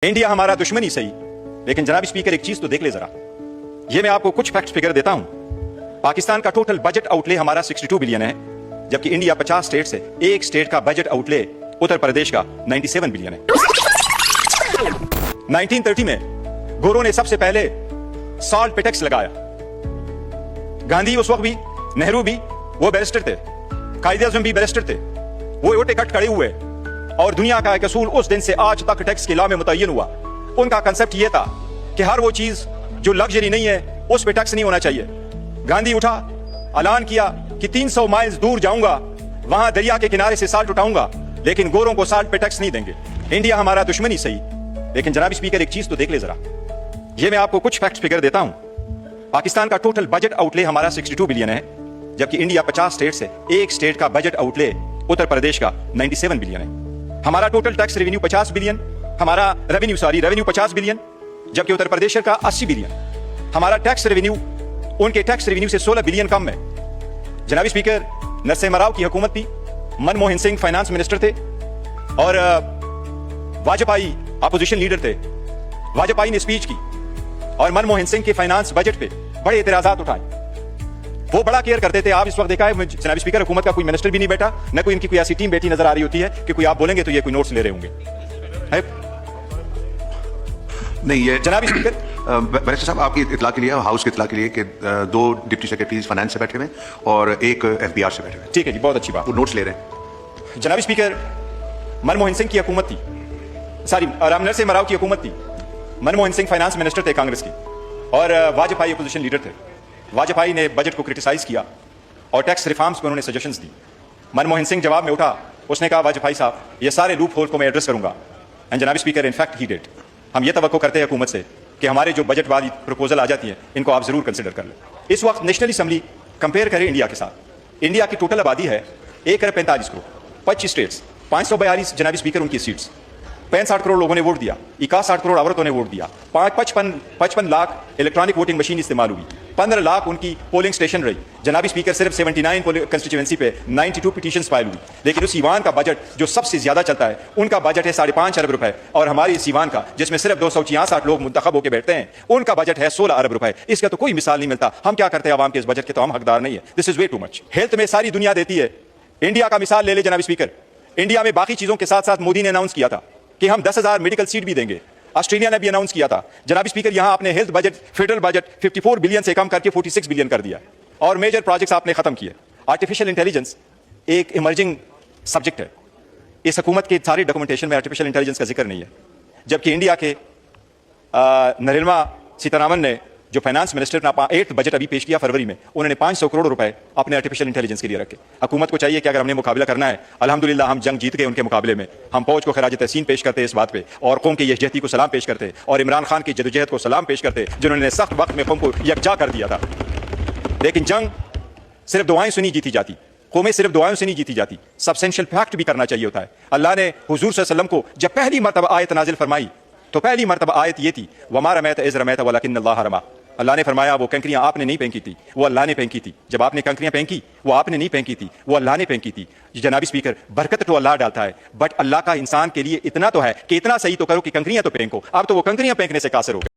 India हमारा दुश्मन ही सही, लेकिन जनाब स्पीकर एक चीज तो देख ले जरा। ये मैं आपको कुछ फैक्ट फिगर देता हूं। पाकिस्तान का टोटल बजट आउटले हमारा 62 बिलियन है, जबकि इंडिया 50 स्टेट से एक स्टेट का बजट आउटले उत्तर प्रदेश का 97 बिलियन है। 1930 में गोरों ने सबसे पहले सॉल्ट पे टैक्स लगाया। गांधी उस वक्त भी, नेहरू भी वो बैरिस्टर थे, कायदे आज़म भी बैरिस्टर थे, वो ओटे कट खड़े हुए और दुनिया का एक असूल उस दिन से आज तक टैक्स के लॉ में मुतय्यन हुआ। उनका कंसेप्ट ये था कि हर वो चीज जो लग्जरी नहीं है उस पे टैक्स नहीं होना चाहिए। गांधी उठा, ऐलान किया कि 300 माइल्स दूर जाऊंगा, वहां दरिया के किनारे से साल्ट उठाऊंगा, लेकिन गोरों को साल्ट पे टैक्स नहीं देंगे। इंडिया हमारा दुश्मन ही सही, लेकिन जनाब स्पीकर एक चीज तो देख ले जरा। ये मैं आपको कुछ फैक्ट फिगर देता हूं। पाकिस्तान का टोटल बजट आउटले हमारा 62 बिलियन है, जबकि इंडिया 50 स्टेट से एक स्टेट का बजट आउटले उत्तर प्रदेश का 97 बिलियन है। हमारा टोटल टैक्स रेवेन्यू 50 बिलियन, हमारा रेवेन्यू 50 बिलियन, जबकि उत्तर प्रदेश का 80 बिलियन। हमारा टैक्स रेवेन्यू उनके टैक्स रेवेन्यू से 16 बिलियन कम है। जनाब स्पीकर, नरसिम्हा राव की हुकूमत थी, मनमोहन सिंह फाइनेंस मिनिस्टर थे और वाजपेयी अपोजिशन लीडर थे। वाजपेयी ने स्पीच की और मनमोहन सिंह के फाइनेंस बजट पे बड़े एतराजात उठाए। वो बड़ा केयर करते थे। आप इस वक्त देखा है जनाब स्पीकर, हुकूमत का कोई मिनिस्टर भी नहीं बैठा, न कोई इनकी कोई ऐसी टीम बैठी नजर आ रही होती है कि कोई आप बोलेंगे तो ये कोई नोट्स ले रहे होंगे। नहीं, ये जनाब स्पीकर, बैरिस्टर साहब, आपकी इतला के लिए, हाउस की इतला के लिए कि 2 डिप्टी सेक्रेटरीज फाइनेंस से बैठे हुए और एक एफबीआर से बैठे हुए। ठीक है जी, बहुत अच्छी बात। वो नोट्स ले रहे हैं। जनाब स्पीकर, मनमोहन सिंह की हुकूमत थी, नरसिम्हा राव की हुकूमत थी। मनमोहन सिंह फाइनेंस मिनिस्टर थे कांग्रेस की और वाजपेयी अपोजिशन लीडर थे। वाजपेयी ने बजट को क्रिटिसाइज किया और टैक्स रिफॉर्म्स को उन्होंने सजेशंस दी। मनमोहन सिंह जवाब में उठा, उसने कहा वाजपेयी साहब, ये सारे लूप होल को मैं एड्रेस करूंगा। एंड जनाब स्पीकर, इनफैक्ट ही डिड। हम ये तवक्को करते हैं हुकूमत से कि हमारे जो बजट वाली प्रपोजल आ जाती है इनको आप जरूर कंसिडर कर लें। इस वक्त नेशनल असम्बली कंपेयर करें इंडिया के साथ, इंडिया की टोटल आबादी है 1,45 करोड़, 25 स्टेट्स, 542 जनाब स्पीकर उनकी सीट्स, 65 करोड़ लोगों ने वोट दिया, 61 करोड़ औरतों ने वोट दिया, 55 लाख इलेक्ट्रॉनिक वोटिंग मशीन इस्तेमाल हुई, 15 लाख उनकी पोलिंग स्टेशन रही। जनाब स्पीकर, सिर्फ 79 कंस्टिट्यूएंसी पे 92 पिटीशंस फाइल हुई। लेकिन उस ईवान का बजट जो सबसे ज्यादा चलता है, उनका बजट है 5.5 अरब रुपए, और हमारे इस ईवान का जिसमें सिर्फ 266 लोग मुंतखब होकर बैठते हैं, उनका बजट है 16 अरब रुपए। इसका तो कोई मिसाल नहीं मिलता। हम क्या करते हैं आवाम के इस बजट के, तो हम हकदार नहीं है। This is way too much. Health में सारी दुनिया देती है, इंडिया का मिसाल ले ले जनाब स्पीकर। इंडिया में बाकी चीजों के साथ साथ मोदी ने अनाउंस किया था कि हम 10,000 मेडिकल सीट भी देंगे। ऑस्ट्रेलिया ने भी अनाउंस किया था। जनाब स्पीकर, यहां आपने health budget, federal budget 54 billion से कम करके 46 बिलियन कर दिया और मेजर प्रोजेक्ट्स आपने खत्म किए। आर्टिफिशियल इंटेलिजेंस एक इमर्जिंग सब्जेक्ट है। इस हुकूमत के सारे डॉक्यूमेंटेशन में आर्टिफिशियल इंटेलिजेंस का जिक्र नहीं है, जबकि इंडिया के निर्मला सीतारामन ने, जो फाइनेंस मिनिस्टर ने 8th बजट अभी पेश किया फरवरी में, उन्होंने 500 करोड़ रुपए अपने आर्टिफिशियल इंटेलिजेंस के लिए रखे। हुकूमत को चाहिए कि अगर हमने मुकाबला करना है, अल्हम्दुलिल्लाह हम जंग जीत गए उनके मुकाबले में, हम फौज को खराज तहसीन पेश करते इस बात पे, और कौम के यकजहती को सलाम पेश करते, और इमरान खान की जदोजहद को सलाम पेश करते, जिन्होंने सख्त वक्त में कौम को यकजा कर दिया था। लेकिन जंग सिर्फ दुआएं से नहीं जीती जाती, कौमें सिर्फ दुआओं से नहीं जीती जाती, सब्सटेंशियल फैक्ट भी करना चाहिए होता है। अल्लाह ने हुजूर सल्लल्लाहु अलैहि वसल्लम को जब पहली मरतबा आयत नाजिल फरमाई, तो पहली मरतबा आयत ये थी, वमा रमैत इज़ रमैत वलाकिन्नल्लाह रमा। अल्लाह ने फरमाया वो कंकरियां आपने नहीं फेंकी थी, वो अल्लाह ने फेंकी थी। जब आपने कंकरियां फेंकी, वो आपने नहीं फेंकी थी, वो अल्लाह ने फेंकी थी। जनाब स्पीकर, बरकत तो अल्लाह डालता है, बट अल्लाह का इंसान के लिए इतना तो है कि इतना सही तो करो कि कंकरियां तो फेंको। अब तो वो कंकरियां फेंकने से कासिर हो गए।